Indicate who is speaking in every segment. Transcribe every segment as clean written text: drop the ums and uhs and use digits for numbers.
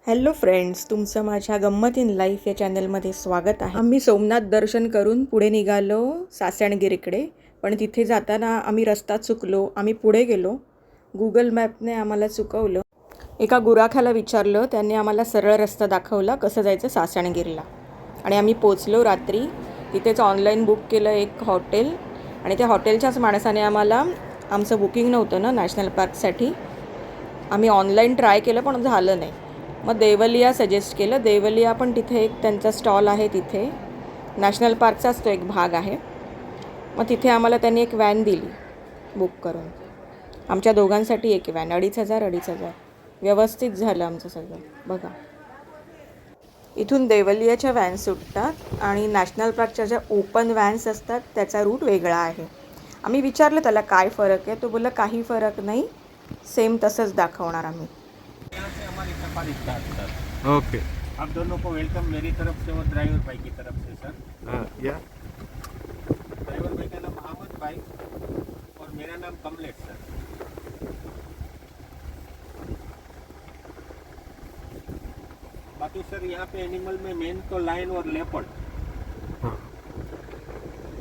Speaker 1: Hello friends, तुमचं माझ्या गंमत इन लाईफ या चॅनलमध्ये स्वागत आहे. आम्ही सोमनाथ दर्शन करून पुढे निघालो सासणगिरीकडे, पण तिथे जाताना आम्ही रस्ता चुकलो. आम्ही पुढे गेलो, गुगल मॅपने आम्हाला चुकवलं. एका गुराखाला विचारलं, त्यांनी आम्हाला सरळ रस्ता दाखवला कसं जायचं सासणगिरीला. आणि आम्ही पोचलो रात्री. तिथेच ऑनलाईन बुक केलं एक हॉटेल, आणि त्या हॉटेलच्याच माणसाने आम्हाला, आमचं बुकिंग नव्हतं ना नॅशनल पार्कसाठी, आम्ही ऑनलाईन ट्राय केलं पण झालं नाही. मग देवलिया सजेस्ट केलं. देवलिया पण तिथे एक त्यांचा स्टॉल आहे, तिथे नॅशनल पार्कचाच तो एक भाग आहे. मग तिथे आम्हाला त्यांनी एक व्हॅन दिली बुक करून, आमच्या दोघांसाठी एक व्हॅन. 2,500 व्यवस्थित झालं आमचं सगळं. बघा, इथून देवलियाच्या व्हॅन सुटतात आणि नॅशनल पार्कच्या ज्या ओपन व्हॅन्स असतात त्याचा रूट वेगळा आहे. आम्ही विचारलं त्याला काय फरक आहे, तो बोलला काही फरक नाही, सेम तसंच दाखवणार आम्ही.
Speaker 2: यहाँ से हमारी सफारी स्टार्ट सर।
Speaker 3: ओके।
Speaker 2: आप दोनों को वेलकम मेरी तरफ से और ड्राइवर भाई की तरफ से सर।
Speaker 3: या
Speaker 2: ड्राइवर भाई का नाम अहमद भाई और मेरा नाम कमलेश सर। बाकी सर यहाँ पे एनिमल में मेन तो लायन और लेपर्ड,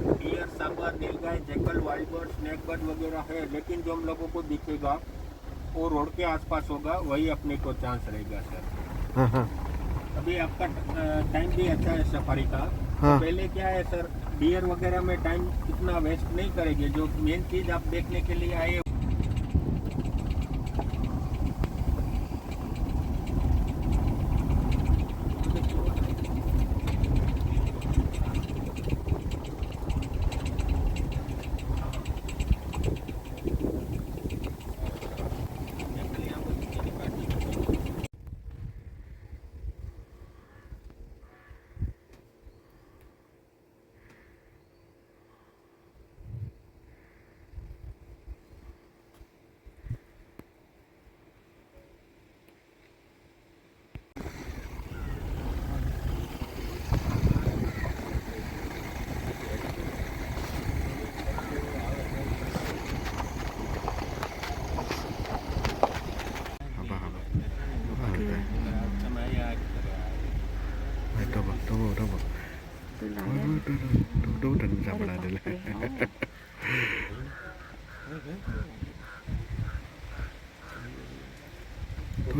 Speaker 2: डियर, सांबर, नीलगाय, जंगल, वाइल्ड बर्ड, स्नेक बर्ड वगैरह है। लेकिन जो हम लोगों को दिखेगा वो रोड के आसपास होगा, वही अपने को चांस रहेगा सर।
Speaker 3: हाँ हाँ
Speaker 2: अभी आपका टाइम भी अच्छा है सफारी का।
Speaker 3: हाँ।
Speaker 2: तो पहले क्या है सर, डियर वगैरह में टाइम इतना वेस्ट नहीं करेंगे। जो मेन चीज आप देखने के लिए आए,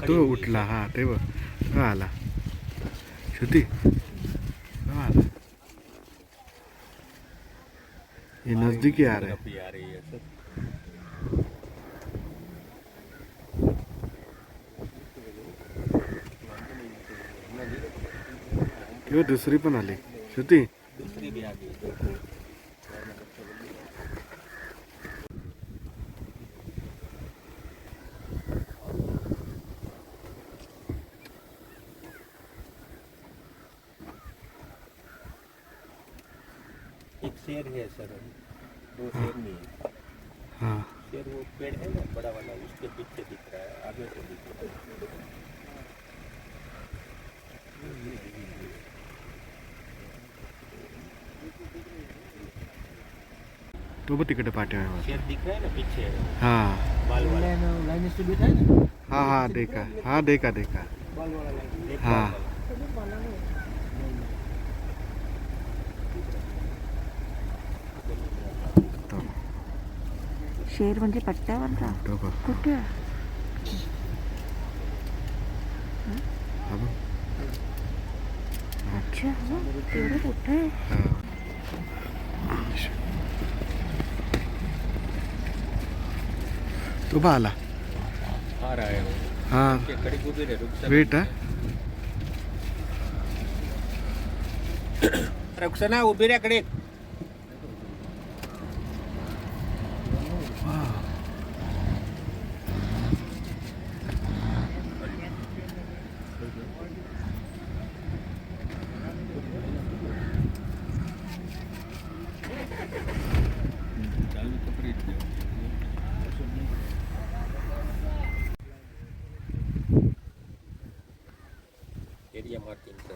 Speaker 3: तो उठला. हा ते बघ, तो आला. श्रुती, तो आला. ये नजदीक ही आ रहा है.
Speaker 2: आ रही है सर।
Speaker 3: किंवा दुसरी पण आली. श्रुती,
Speaker 2: दूसरी भी आ गई। एक शेर है सर, दो शेर नहीं है।
Speaker 3: हाँ
Speaker 2: शेर वो पेड़ है ना बड़ा वाला, उसके पीछे दिख रहा है, आगे से दिख रहा है।
Speaker 3: तो बघ तिकडे पाठीमागे.
Speaker 2: शेर दिख रहा है ना पीछे,
Speaker 3: हाँ
Speaker 2: बाल वाला।
Speaker 4: लाइन से बैठा है ना,
Speaker 3: हाँ हाँ देखा. हाँ देखा देखा.
Speaker 4: बाल वाला लाइन।
Speaker 2: एक
Speaker 3: हाँ.
Speaker 2: बाल वाला।
Speaker 3: तो
Speaker 1: शेर म्हणजे पट्ट्यावरचा
Speaker 3: तो बघ.
Speaker 1: कुठे?
Speaker 3: हा बघ.
Speaker 1: अच्छा, एवढं मोठं आहे.
Speaker 3: हा. तो बघ आला.
Speaker 2: आ रहा है वो।
Speaker 3: हाँ
Speaker 2: के खड़ी गुजर है, रुक सर।
Speaker 3: वेट.
Speaker 2: रक्षना उभी रे कडे। Area marking sir.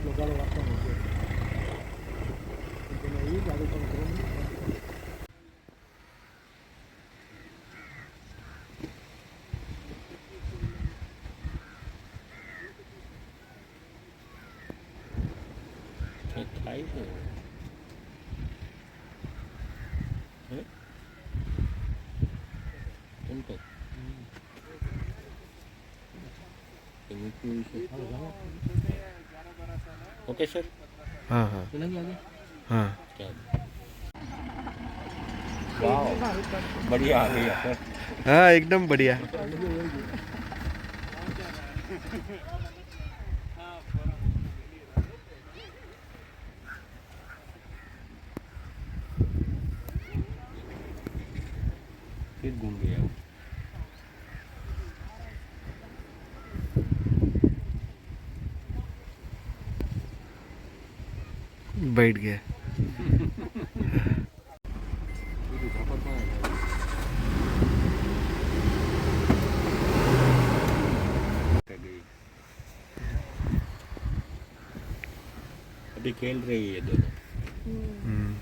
Speaker 4: लोकांना वाटतं म्हणजे
Speaker 2: काहीच नाही. हं? कोणतं? Okay sir.
Speaker 3: हाँ हाँ हाँ
Speaker 2: क्या वाह, बढ़िया आ गया सर.
Speaker 3: हाँ एकदम बढ़िया.
Speaker 2: फिर घूम गया.
Speaker 3: बैठ गया.
Speaker 2: अभी खेल रही है दोनों.
Speaker 3: हम्म.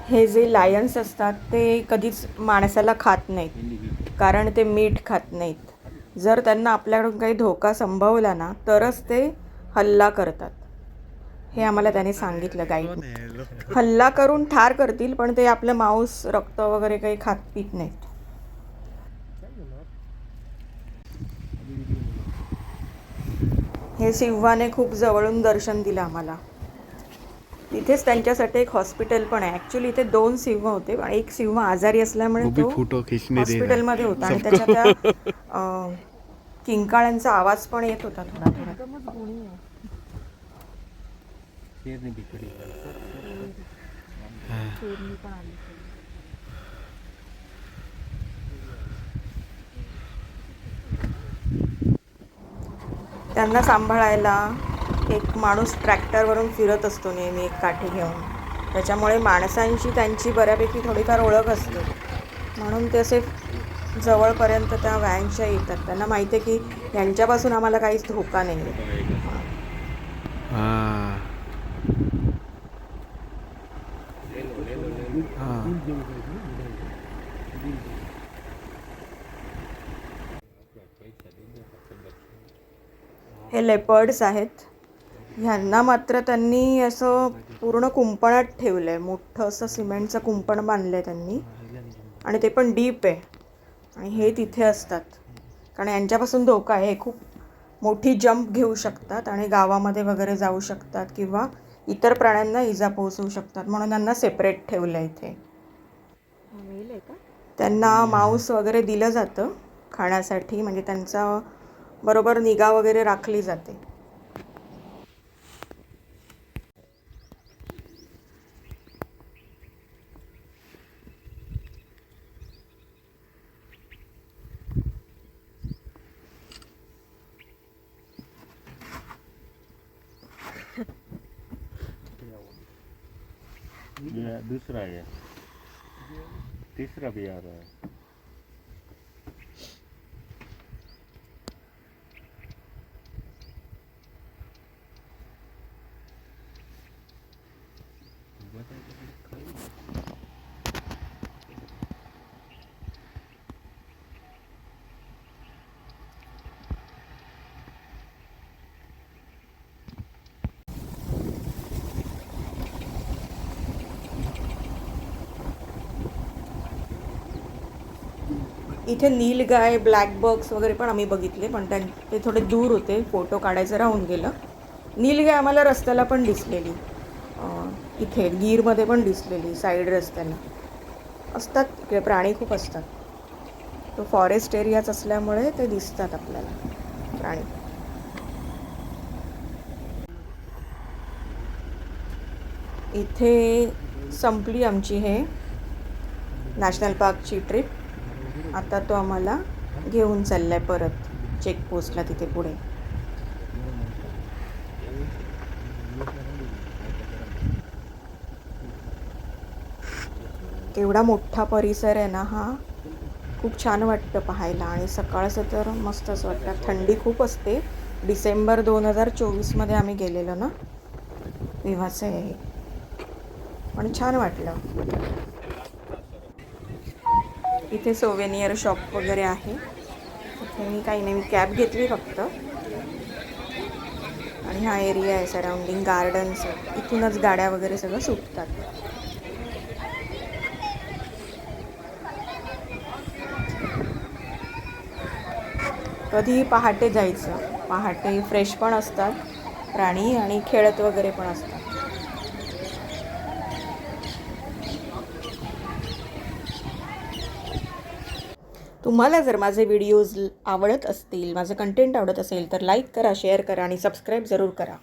Speaker 1: हे जे लायन्स असतात ते कधीच माणसाला खात नाहीत, कारण ते मीठ खात नाहीत. जर त्यांना आपल्याकडून काही धोका संभवला ना तरच ते हल्ला करतात. हे आम्हाला त्याने सांगितलं गाईड. हल्ला करून ठार करतील, पण ते आपलं मांस रक्त वगैरे काही खात पित नाहीत. हे सिंहाने खूप जवळून दर्शन दिलं आम्हाला. तिथेच त्यांच्यासाठी एक हॉस्पिटल पण आहे. ॲक्च्युली इथे 2 सिंह होते, पण एक सिंह आजारी असल्यामुळे
Speaker 3: वो भी
Speaker 1: तो
Speaker 3: फोटो खींचने दे रहा है.
Speaker 1: हॉस्पिटलमध्ये होता आणि त्याच्या त्या किंकाळ्यांचा आवाज पण येत होता थोडा थोडा.
Speaker 2: शेरनी भी खड़ी है.
Speaker 1: त्यांना सांभाळायला एक माणूस ट्रॅक्टरवरून फिरत असतो नेहमी एक काठी घेऊन. त्याच्यामुळे माणसांशी त्यांची बऱ्यापैकी थोडीफार ओळख असते, म्हणून ते असे जवळपर्यंत त्या व्हॅनच्या येतात. त्यांना माहिती आहे की यांच्यापासून आम्हाला काहीच धोका नाही आहे.
Speaker 3: हाँ हाँ.
Speaker 1: हे लेपर्ड्स आहेत. ह्यांना मात्र त्यांनी असं पूर्ण कुंपणात ठेवलं आहे. मोठं असं सिमेंटचं कुंपण बांधलं आहे त्यांनी, आणि ते पण डीप आहे. आणि हे तिथे असतात कारण यांच्यापासून धोका आहे. हे खूप मोठी जंप घेऊ शकतात आणि गावामध्ये वगैरे जाऊ शकतात किंवा इतर प्राण्यांना इजा पोहोचवू शकतात, म्हणून त्यांना सेपरेट ठेवलं आहे इथे. त्यांना मांस वगैरे दिलं जातं खाण्यासाठी, म्हणजे त्यांचा बरोबर निगा वगैरे राखली जाते.
Speaker 2: ये दूसरा है, तीसरा भी आ रहा है.
Speaker 1: इथे नीलगाय, ब्लॅक बक्स वगैरे पण आम्ही बघितले, पण ते थोडे दूर होते, फोटो काढायचं राहून गेलं. नीलगाय आम्हाला रस्त्याला पण दिसलेली, इथे गीरमध्ये पण दिसलेली साईड रस्त्याला. असतात इकडे प्राणी खूप असतात. तो फॉरेस्ट एरियाच असल्यामुळे ते दिसतात आपल्याला प्राणी. इथे संपली आमची हे नॅशनल पार्कची ट्रिप. आता तो आम्हाला घेऊन चाललाय परत चेकपोस्टला तिथे पुढे. केवढा मोठा परिसर आहे ना हा. खूप छान वाटतं पाहायला आणि सकाळचं तर मस्तच वाटतं. थंडी खूप असते. डिसेंबर 2024मध्ये आम्ही गेलेलो ना, तेव्हाचं आहे हे. पण छान वाटलं. इथे सोवेनियर शॉप वगैरे आहे. इथे मी काही नाही, मी कॅब घेतली फक्त. आणि हा एरिया आहे सराउंडिंग गार्डन्स. इथूनच गाड्या वगैरे सगळं सुटतात. कधीही पहाटे जायचं. पहाटे फ्रेश पण असतात प्राणी आणि खेळत वगैरे पण असतात. तुम्हाला जर माझे व्हिडिओज आवडत असतील, माझं कंटेंट आवडत असेल तर लाईक करा, शेअर करा आणि सबस्क्राईब जरूर करा.